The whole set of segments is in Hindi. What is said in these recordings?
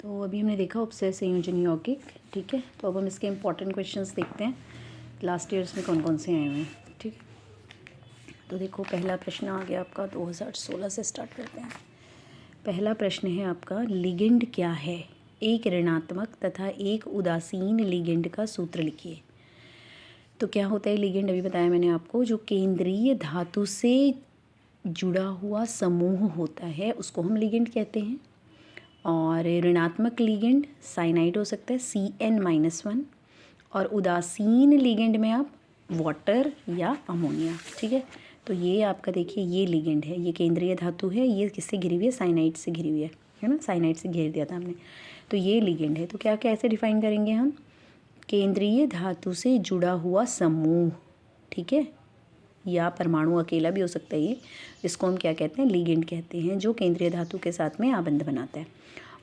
तो अभी हमने देखा उपसर्ग संयोजन यौगिक, ठीक है। तो अब हम इसके इम्पॉर्टेंट क्वेश्चंस देखते हैं लास्ट ईयर्स में कौन कौन से आए हुए हैं, ठीक। तो देखो पहला प्रश्न आ गया आपका 2016 से स्टार्ट करते हैं। पहला प्रश्न है आपका, लिगेंड क्या है? एक ऋणात्मक तथा एक उदासीन लिगेंड का सूत्र लिखिए। तो क्या होता है लिगेंड? अभी बताया मैंने आपको, जो केंद्रीय धातु से जुड़ा हुआ समूह होता है उसको हम लिगेंड कहते हैं। और ऋणात्मक लिगेंड साइनाइड हो सकता है CN-1, और उदासीन लिगेंड में आप वाटर या अमोनिया, ठीक है। तो ये आपका देखिए ये लिगेंड है, ये केंद्रीय धातु है, ये किससे घिरी हुई है? साइनाइड से घिरी हुई है ना, साइनाइड से घेर दिया था हमने। तो ये लिगेंड है। तो क्या कैसे डिफाइन करेंगे हम? केंद्रीय धातु से जुड़ा हुआ समूह, ठीक है, या परमाणु अकेला भी हो सकता है ये, इसको हम क्या कहते हैं? लिगेंड कहते हैं, जो केंद्रीय धातु के साथ में आबंध बनाता है।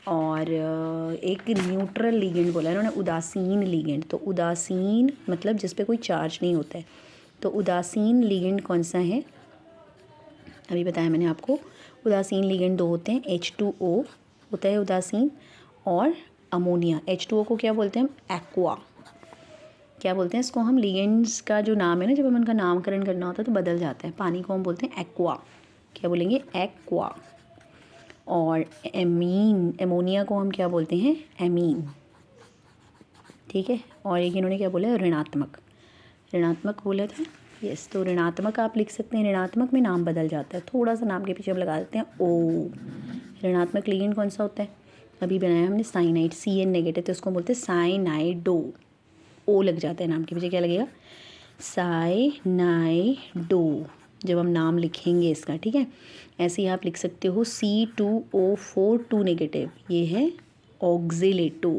और एक न्यूट्रल लिगेंड बोला है इन्होंने, उदासीन लिगेंड। तो उदासीन मतलब जिस पे कोई चार्ज नहीं होता है। तो उदासीन लिगेंड कौन सा है? अभी बताया मैंने आपको, उदासीन लिगेंड दो होते हैं, H2O होता है उदासीन, और अमोनिया। H2O को क्या बोलते हैं हम? एक्वा। क्या बोलते हैं इसको हम? लिगेंड्स का जो नाम है ना, जब हम उनका नामकरण करना होता है तो बदल जाता है। पानी को हम बोलते हैं एक्वा। क्या बोलेंगे? एक्वा। और एमोनिया को हम क्या बोलते हैं? एमीन, ठीक है। और एक इन्होंने क्या बोला? ऋणात्मक बोला था, यस। तो ऋणात्मक आप लिख सकते हैं, ऋणात्मक में नाम बदल जाता है, थोड़ा सा नाम के पीछे हम लगा देते हैं O। ऋणात्मक लिगेंड कौन सा होता है? अभी बनाया हमने साइनाइड, CN नेगेटिव, तो उसको बोलते हैं साइनाइडो। O लग जाता है नाम के पीछे, क्या लगेगा? साइनाइडो, जब हम नाम लिखेंगे इसका, ठीक है। ऐसे ही आप लिख सकते हो C2O4 2 नेगेटिव, ये है ऑक्जेलेटो।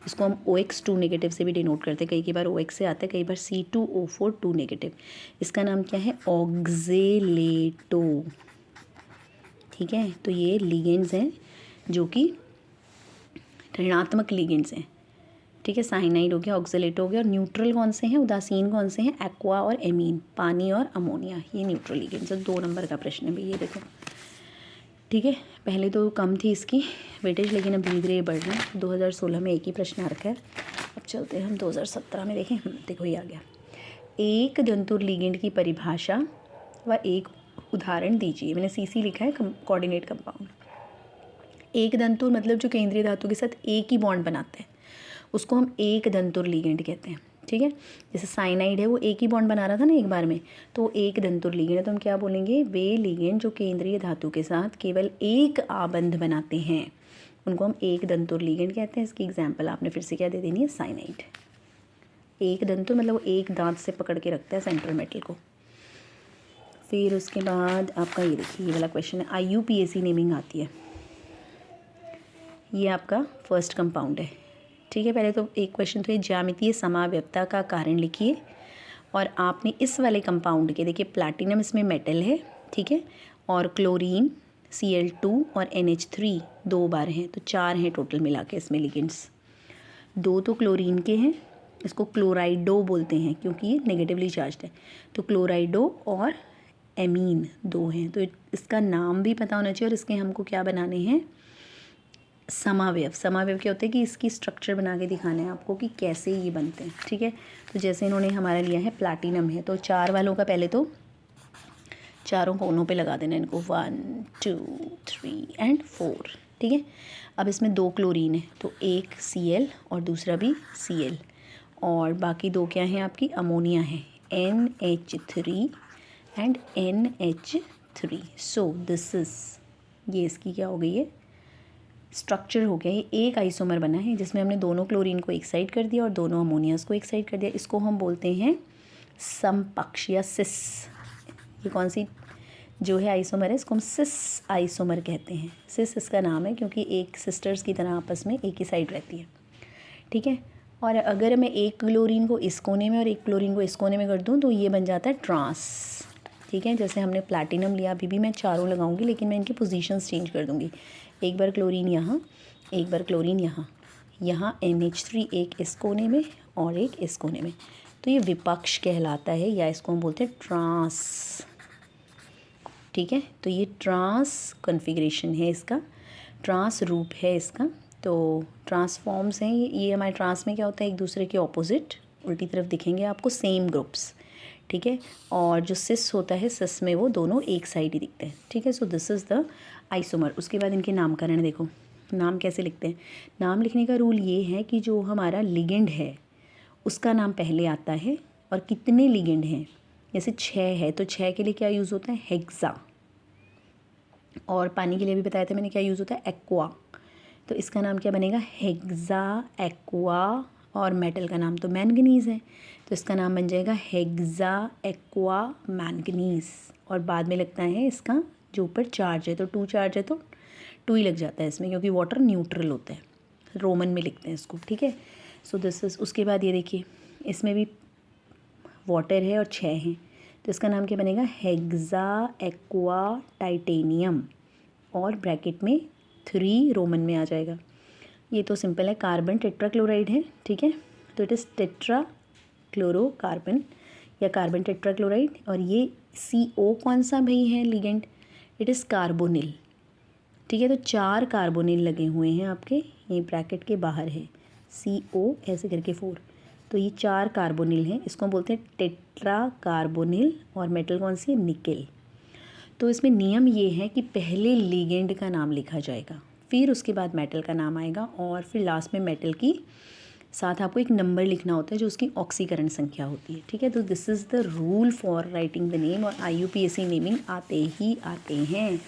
इसको हम OX2 नेगेटिव से भी डिनोट करते हैं, कई बार OX से आता है, कई बार C2O4 2 नेगेटिव। इसका नाम क्या है? ऑक्जेलेटो, ठीक है। तो ये लिगेंड्स हैं जो कि ऋणात्मक लिगेंड्स हैं, ठीक है। साइनाइड हो गया, ऑक्जेलेटो हो गया। और न्यूट्रल कौन से हैं? उदासीन कौन से हैं? एक्वा और एमीन, पानी और अमोनिया, ये न्यूट्रल लिगेंड्स। 2 नंबर का प्रश्न है भी ये, देखो, ठीक है। पहले तो कम थी इसकी वेटेज, लेकिन अब धीरे धीरे बढ़ रहा है। 2016 में एक ही प्रश्न आ रखा है। अब चलते हैं हम 2017 में, देखें। देखो ये आ गया, एक दंतुर लिगेंड की परिभाषा व एक उदाहरण दीजिए। मैंने CC लिखा है, कोऑर्डिनेट कंपाउंड। एक दंतुर मतलब जो केंद्रीय धातु के साथ एक ही बॉन्ड बनाता है, उसको हम एक दंतुर लिगेंड कहते हैं, ठीक है। जैसे साइनाइड है, वो एक ही बॉन्ड बना रहा था ना एक बार में, तो एक दंतुर लिगेंड है। तो हम क्या बोलेंगे? वे लिगेंड जो केंद्रीय धातु के साथ केवल एक आबंध बनाते हैं, उनको हम एक दंतुर लिगेंड कहते हैं। इसकी एग्जाम्पल आपने फिर से क्या दे देनी है? साइनाइड। एक दंतुर मतलब वो एक दांत से पकड़ के रखता है सेंट्रल मेटल को। फिर उसके बाद आपका ये देखिए, ये वाला क्वेश्चन है, IUPAC नेमिंग आती है। ये आपका फर्स्ट कंपाउंड है, ठीक है। पहले तो एक क्वेश्चन तो ये ज्यामितीय समावयवता का कारण लिखिए। और आपने इस वाले कंपाउंड के, देखिए प्लैटिनम इसमें मेटल है, ठीक है, और क्लोरीन Cl2 और NH3 2 बार हैं, तो 4 हैं टोटल मिला के इसमें लिगेंड्स। 2 तो क्लोरीन के हैं, इसको क्लोराइडो बोलते हैं क्योंकि ये नेगेटिवली चार्ज है। तो क्लोराइडो और एमीन 2 हैं। तो इसका नाम भी पता होना चाहिए, और इसके हमको क्या बनाने हैं? समावयव। समावयव क्या होता है कि इसकी स्ट्रक्चर बना के दिखाना है आपको कि कैसे ये बनते हैं, ठीक है। तो जैसे इन्होंने हमारा लिया है प्लैटिनम है, तो 4 वालों का पहले तो चारों कोनों पे लगा देना इनको, 1 2 3 एंड 4, ठीक है। अब इसमें 2 क्लोरीन है, तो एक Cl और दूसरा भी Cl, और बाकी 2 क्या हैं आपकी? अमोनिया है, NH3 and NH3। So this is, ये इसकी क्या हो गई है? स्ट्रक्चर हो गया। ये एक आइसोमर बना है जिसमें हमने दोनों क्लोरीन को एक साइड कर दिया और दोनों अमोनियास को एक साइड कर दिया। इसको हम बोलते हैं समपक्ष या सिस। ये कौन सी जो है आइसोमर है, इसको हम सिस आइसोमर कहते हैं। सिस इसका नाम है क्योंकि एक सिस्टर्स की तरह आपस में एक ही साइड रहती है, ठीक है। और अगर मैं एक क्लोरीन को इस कोने में और एक क्लोरीन को इस कोने में कर दूँ तो ये बन जाता है ट्रांस, ठीक है। जैसे हमने प्लैटिनम लिया, अभी भी मैं चारों लगाऊंगी, लेकिन मैं इनकी पोजीशंस चेंज कर दूंगी। एक बार क्लोरीन यहाँ, एक बार क्लोरीन यहाँ, यहाँ NH3 एक इस कोने में और एक इस कोने में, तो ये विपक्ष कहलाता है, या इसको हम बोलते हैं ट्रांस, ठीक है। तो ये ट्रांस कॉन्फ़िगरेशन है इसका, ट्रांस रूप है इसका। तो ट्रांसफॉर्म्स हैं ये हमारे ट्रांस में क्या होता है, एक दूसरे के ऑपोजिट उल्टी तरफ दिखेंगे आपको, सेम ग्रुप्स, ठीक है। और जो सिस होता है, सिस में वो दोनों एक साइड ही दिखते हैं, ठीक है। So this is the isomer. उसके बाद इनके नामकरण देखो, नाम कैसे लिखते हैं। नाम लिखने का रूल ये है कि जो हमारा लिगेंड है उसका नाम पहले आता है, और कितने लिगेंड हैं, जैसे 6 है तो 6 के लिए क्या यूज़ होता है, हेक्सा। और पानी के लिए भी बताया था मैंने क्या यूज़ होता है, एक्वा। तो इसका नाम क्या बनेगा, हेक्सा एक्वा। और मेटल का नाम तो मैंगनीज़ है, तो इसका नाम बन जाएगा हेक्सा एक्वा मैंगनीज़। और बाद में लगता है इसका जो ऊपर चार्ज है, तो 2 चार्ज है तो 2 ही लग जाता है इसमें, क्योंकि वाटर न्यूट्रल होता है, रोमन में लिखते हैं इसको, ठीक है। सो दिस इज़, उसके बाद ये देखिए इसमें भी वाटर है और 6 हैं, तो इसका नाम क्या बनेगा, हेक्सा एक्वा टाइटेनियम। और ब्रैकेट में 3 रोमन में आ जाएगा। ये तो सिंपल है, कार्बन टेट्राक्लोराइड है, ठीक है। तो इट इज़ टेट्रा क्लोरोकार्बन या कार्बन टेट्राक्लोराइड। और ये CO कौन सा भाई है लिगेंड, इट इज़ कार्बोनिल, ठीक है। तो 4 कार्बोनिल लगे हुए हैं आपके, ये ब्रैकेट के बाहर है, CO ऐसे करके 4, तो ये 4 कार्बोनिल हैं, इसको बोलते हैं टेट्रा कार्बोनिल। और मेटल कौन सी है, निकेल। तो इसमें नियम ये है कि पहले लिगेंड का नाम लिखा जाएगा, फिर उसके बाद मेटल का नाम आएगा, और फिर लास्ट में मेटल की साथ आपको एक नंबर लिखना होता है जो उसकी ऑक्सीकरण संख्या होती है, ठीक है। तो this is the rule for writing the name. और IUPAC नेमिंग आते ही आते हैं।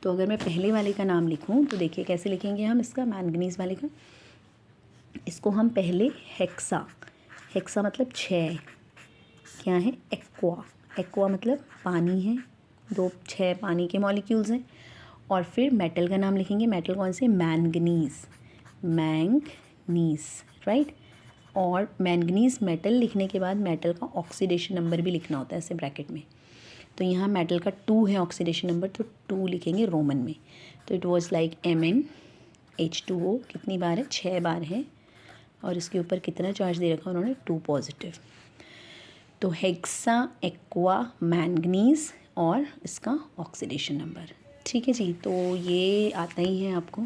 तो अगर मैं पहले वाले का नाम लिखूं तो देखिए कैसे लिखेंगे हम इसका, मैंगनीज़ वाले का, इसको हम पहले हेक्सा, हेक्सा मतलब 6, क्या है, एक्वा, एक्वा मतलब पानी है, 6 पानी के मॉलिक्यूल्स हैं। और फिर मेटल का नाम लिखेंगे, मेटल कौन से, मैंगनीज़, मैंगनीज़, राइट। और मैंगनीज़ मेटल लिखने के बाद मेटल का ऑक्सीडेशन नंबर भी लिखना होता है ऐसे ब्रैकेट में। तो यहाँ मेटल का 2 है ऑक्सीडेशन नंबर, तो 2 लिखेंगे रोमन में। तो इट वाज लाइक MnH2O, कितनी बार है, 6 बार है। और इसके ऊपर कितना चार्ज दे रखा उन्होंने, 2 पॉजिटिव। तो हेक्सा एक्वा मैंगनीज़ और इसका ऑक्सीडेशन नंबर, ठीक है जी। तो ये आता ही है आपको,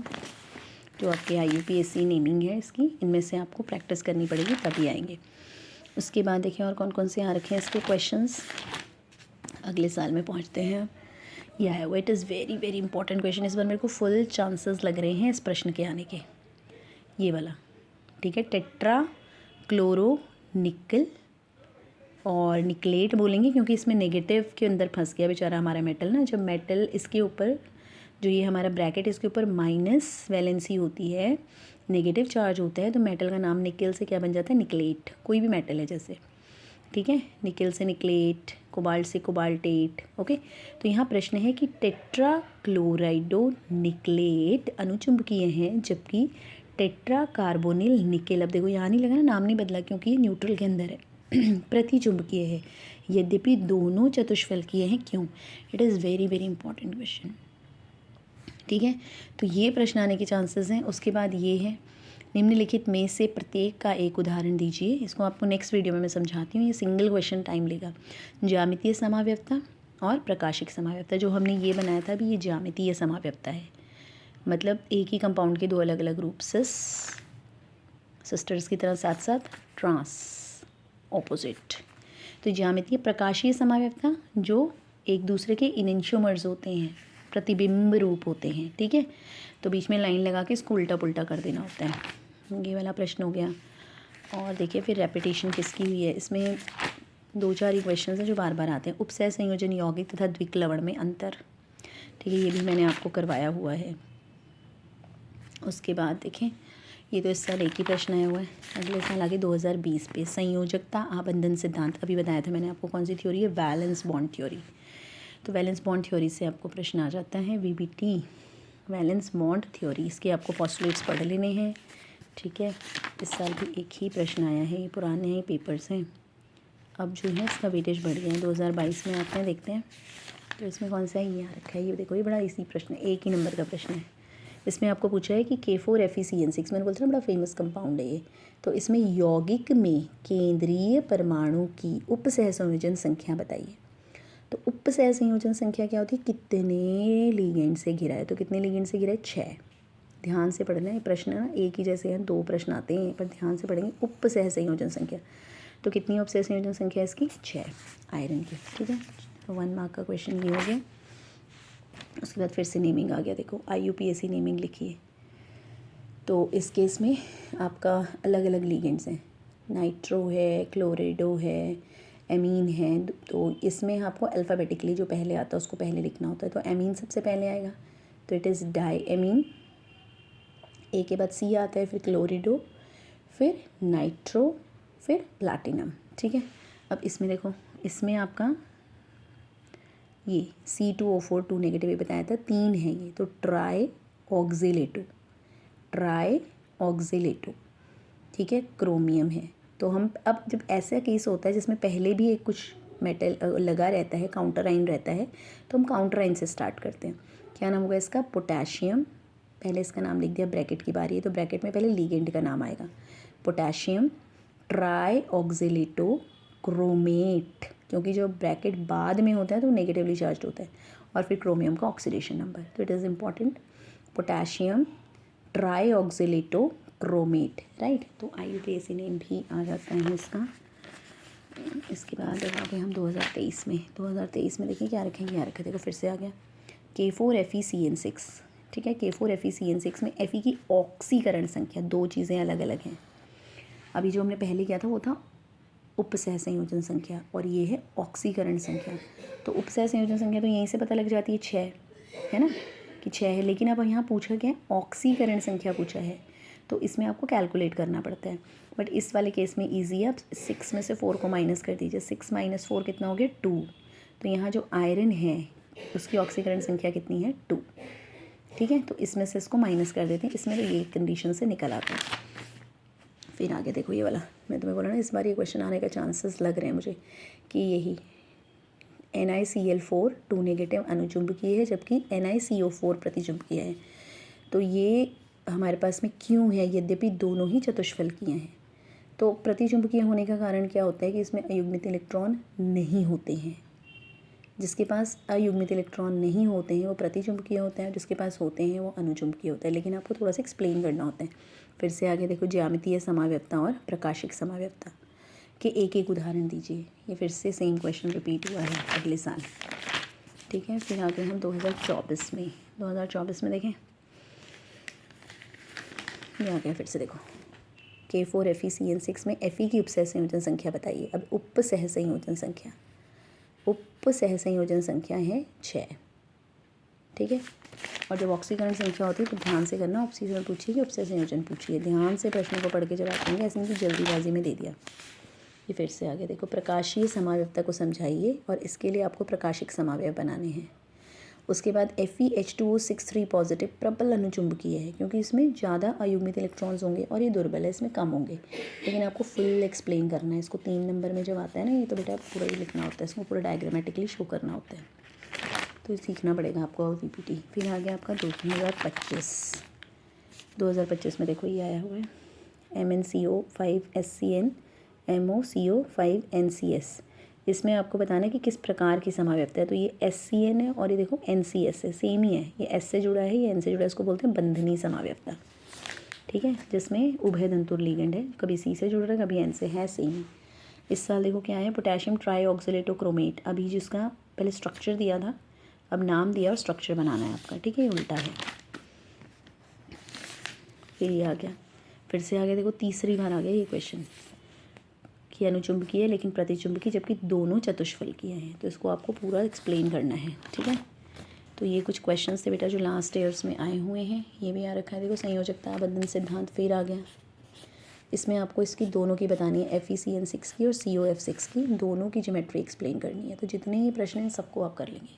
जो आपके IUPAC नेमिंग है इसकी, इनमें से आपको प्रैक्टिस करनी पड़ेगी तभी आएंगे। उसके बाद देखिए और कौन कौन से यहाँ रखे हैं इसके क्वेश्चंस, अगले साल में पहुँचते हैं। यह है वो, it is very very important question. इस बार मेरे को फुल चांसेस लग रहे हैं इस प्रश्न के आने के, ये वाला, ठीक है। टेट्रा क्लोरो निकल, और निकलेट बोलेंगे क्योंकि इसमें नेगेटिव के अंदर फंस गया बेचारा हमारा मेटल ना। जब मेटल इसके ऊपर, जो ये हमारा ब्रैकेट इसके ऊपर माइनस वैलेंसी होती है, नेगेटिव चार्ज होता है, तो मेटल का नाम निकल से क्या बन जाता है, निकलेट। कोई भी मेटल है जैसे, ठीक है, निकल से निकलेट, कोबाल्ट से कोबाल्टेट, ओके। तो यहाँ प्रश्न है कि टेट्रा क्लोराइडो निकलेट अनुचुंबकीय हैं, जबकि टेट्रा कार्बोनिल निकेल, अब देखो यहाँ नहीं लगा ना, नाम नहीं बदला क्योंकि ये न्यूट्रल के अंदर है, प्रतिचुंबकीय है, यद्यपि दोनों चतुष्फलकीय हैं, क्यों। It is very very important question, ठीक है। तो ये प्रश्न आने के चांसेस हैं। उसके बाद ये है, निम्नलिखित में से प्रत्येक का एक उदाहरण दीजिए। इसको आपको नेक्स्ट वीडियो में मैं समझाती हूँ, ये सिंगल क्वेश्चन टाइम लेगा। ज्यामितीय समाव्यवस्था और प्रकाशिक समाव्यवस्था, जो हमने ये बनाया था अभी, ये ज्यामितीय समाव्यवस्था है, मतलब एक ही कंपाउंड के 2 अलग अलग रूप, सिस्टर्स की तरह साथ साथ ट्रांस ऑपोजिट। तो ज्यामितीय प्रकाशीय समाव्यवस्था जो एक दूसरे के इनेंशियोमर्स होते हैं, प्रतिबिंब रूप होते हैं, ठीक है। तो बीच में लाइन लगा के इसको उल्टा पुल्टा कर देना होता है, ये वाला प्रश्न हो गया। और देखिए फिर रेपिटेशन किसकी हुई है, इसमें 2-4 ही क्वेश्चन हैं जो बार बार आते हैं। उपसय संयोजन यौगिक तथा द्विक लवण में अंतर, ठीक है, ये भी मैंने आपको करवाया हुआ है। उसके बाद देखें, ये तो इस साल एक ही प्रश्न आया हुआ है, अगले साल आगे 2020 पे संयोजकता आबंधन सिद्धांत, अभी बताया था मैंने आपको कौन सी थ्योरी है, वैलेंस बॉन्ड थ्योरी। तो वैलेंस बॉन्ड थ्योरी से आपको प्रश्न आ जाता है, VBT वैलेंस बॉन्ड थ्योरी, इसके आपको पॉस्टुलेट्स पढ़ लेने हैं, ठीक है। इस साल भी एक ही प्रश्न आया है, ये पुराने हैं पेपर्स हैं, अब जो है इसका वेटेज बढ़ गया है, 2022 में आते हैं, देखते हैं। तो इसमें कौन सा है, ये यहाँ रखा है, ये देखो, ये बड़ा इसी प्रश्न है, एक ही नंबर का प्रश्न है। इसमें आपको पूछा है कि K4FeCN6, मैंने बोलता था बड़ा फेमस कंपाउंड है ये। तो इसमें यौगिक में केंद्रीय परमाणु की उपसह संयोजन संख्या बताइए। तो उपसह संयोजन संख्या क्या होती है, कितने लिगेंड से घिरा है, तो कितने लिगेंड से घिरा है, 6, ध्यान से पढ़ना है। प्रश्न ना एक ही जैसे हैं, 2 प्रश्न आते हैं पर ध्यान से पढ़ेंगे। उपसह संयोजन संख्या, तो कितनी उपसह संयोजन संख्या है इसकी? 6 आयरन की। ठीक है, 1 मार्क का क्वेश्चन ये हो गया। उसके बाद फिर से नेमिंग आ गया। देखो IUPAC नेमिंग लिखी है। तो इस केस में आपका अलग अलग लीगेंड्स हैं, नाइट्रो है, क्लोरिडो है, एमीन है। तो इसमें आपको अल्फ़ाबेटिकली जो पहले आता है उसको पहले लिखना होता है। तो एमीन सबसे पहले आएगा, तो इट इज़ डाईएमीन। ए के बाद C आता है, फिर क्लोरिडो, फिर नाइट्रो, फिर प्लाटिनम। ठीक है, अब इसमें देखो, इसमें आपका ये C2O4 2 नेगेटिव ये बताया था, 3 है ये, तो ट्राई ऑक्जेलेटो। ठीक है, क्रोमियम है। तो हम अब जब ऐसा केस होता है जिसमें पहले भी एक कुछ मेटल लगा रहता है, काउंटर आइन रहता है, तो हम काउंटर आइन से स्टार्ट करते हैं। क्या नाम होगा इसका? पोटेशियम। पहले इसका नाम लिख दिया, ब्रैकेट की बारी है तो ब्रैकेट में पहले लीगेंड का नाम आएगा। पोटेशियम ट्राई ऑक्जेलेटो क्रोमेट, क्योंकि जो ब्रैकेट बाद में होता है तो नेगेटिवली चार्ज होता है, और फिर क्रोमियम का ऑक्सीडेशन नंबर। तो it is important, potassium try oxalato chromate, right. तो IUPAC नेम भी आ जाता है इसका। इसके बाद आ गए हम 2023 में। 2023 में देखिए क्या रखेंगे, क्या रखा, देखो फिर से आ गया K4FeCN6। ठीक है, K4FeCN6 में Fe की ऑक्सीकरण संख्या, 2 चीज़ें अलग अलग हैं। अभी जो हमने पहले किया था वो था उपसह संयोजन संख्या, और ये है ऑक्सीकरण संख्या। तो उपसह संयोजन संख्या तो यहीं से पता लग जाती है, 6 है ना, कि 6 है। लेकिन अब यहाँ पूछा क्या है? ऑक्सीकरण संख्या पूछा है, तो इसमें आपको कैलकुलेट करना पड़ता है। बट इस वाले केस में ईजी है। आप 6 में से 4 को माइनस कर दीजिए, 6 - 4 कितना हो गया? 2। तो यहाँ जो आयरन है उसकी ऑक्सीकरण संख्या कितनी है? 2। ठीक है, तो इसमें से इसको माइनस कर देते हैं, इसमें तो ये कंडीशन से निकल आता है। फिर आगे देखो ये वाला, मैं तुम्हें बोला ना इस बार ये क्वेश्चन आने का चांसेस लग रहे हैं मुझे, कि यही NiCl4 2 नेगेटिव अनुचुंबकीय है, जबकि NiCO4 प्रतिचुंबकीय है। तो ये हमारे पास में क्यों है? यद्यपि दोनों ही चतुष्फलकीय हैं। तो प्रतिचुंबकीय होने का कारण क्या होता है कि इसमें अयुग्मित इलेक्ट्रॉन नहीं होते हैं। जिसके पास अयुग्मित इलेक्ट्रॉन नहीं होते हैं वो प्रतिचुंबकीय होता है, जिसके पास होते हैं वो अनुचुंबकीय होता है। लेकिन आपको थोड़ा सा एक्सप्लेन करना होता है। फिर से आगे देखो, ज्यामितीय समाव्यवता और प्रकाशिक समाव्यवता के एक एक उदाहरण दीजिए। ये फिर से सेम क्वेश्चन रिपीट हुआ है अगले साल। ठीक है, फिर आगे हम 2024 में। 2024 में देखें, ये आ गया फिर से देखो, K4FeCN6 में Fe की उपसह संयोजन संख्या बताइए। अब उपसह संयोजन संख्या है 6। ठीक है, और जब ऑक्सीकरण संख्या होती है तो ध्यान से करना, ऑक्सीजन पूछिए कि उपसह संयोजन पूछिए, ध्यान से प्रश्न को पढ़ के जवाब देंगे, ऐसे नहीं जल्दीबाजी में दे दिया। ये फिर से आगे देखो, प्रकाशीय समाव्यवता को समझाइए, और इसके लिए आपको प्रकाशिक समावयव बनाने हैं। उसके बाद FeH2O63 पॉजिटिव प्रबल अनुचुंबकीय है, क्योंकि इसमें ज़्यादा अयुग्मित इलेक्ट्रॉन्स होंगे, और ये दुर्बल है, इसमें कम होंगे। लेकिन आपको फुल एक्सप्लेन करना है इसको। 3 नंबर में जब आता है ना ये, तो बेटा पूरा ही लिखना होता है, इसको पूरा डायग्रामेटिकली शो करना होता है, तो सीखना पड़ेगा आपको PPT। फिर आ गया आपका 2025 में देखो ये आया हुआ है, MnCO5SCN MoCO5NCS। इसमें आपको बताना है कि किस प्रकार की समाव्यवता है। तो ये SCN है, और ये देखो NCS है, सेम ही है, ये S से जुड़ा है, ये N से जुड़ा है, इसको बोलते हैं बंधनी समाव्यवता। ठीक है, जिसमें उभय तंतुर लिगेंड है, कभी C से जुड़ रहा है, कभी N से, है सेम। इस साल देखो क्या है, पोटेशियम ट्राईऑक्सिलेटो क्रोमेट। अभी जिसका पहले स्ट्रक्चर दिया था, अब नाम दिया और स्ट्रक्चर बनाना है आपका। ठीक है, ये उल्टा है। फिर ये आ गया, फिर से आ गया देखो, तीसरी बार आ गया ये क्वेश्चन कि अनुचुंबकीय है लेकिन प्रतिचुंबकीय, जबकि दोनों चतुष्फलकीय हैं। तो इसको आपको पूरा एक्सप्लेन करना है। ठीक है, तो ये कुछ क्वेश्चंस थे बेटा जो लास्ट ईयर्स में आए हुए हैं। ये भी आ रखा है देखो, संयोजकता आबंधन सिद्धांत फिर आ गया। इसमें आपको इसकी दोनों की बतानी है, FeCN6 की और COF6 की, दोनों की ज्योमेट्री एक्सप्लेन करनी है। तो जितने ही प्रश्न हैं सबको आप कर लेंगे।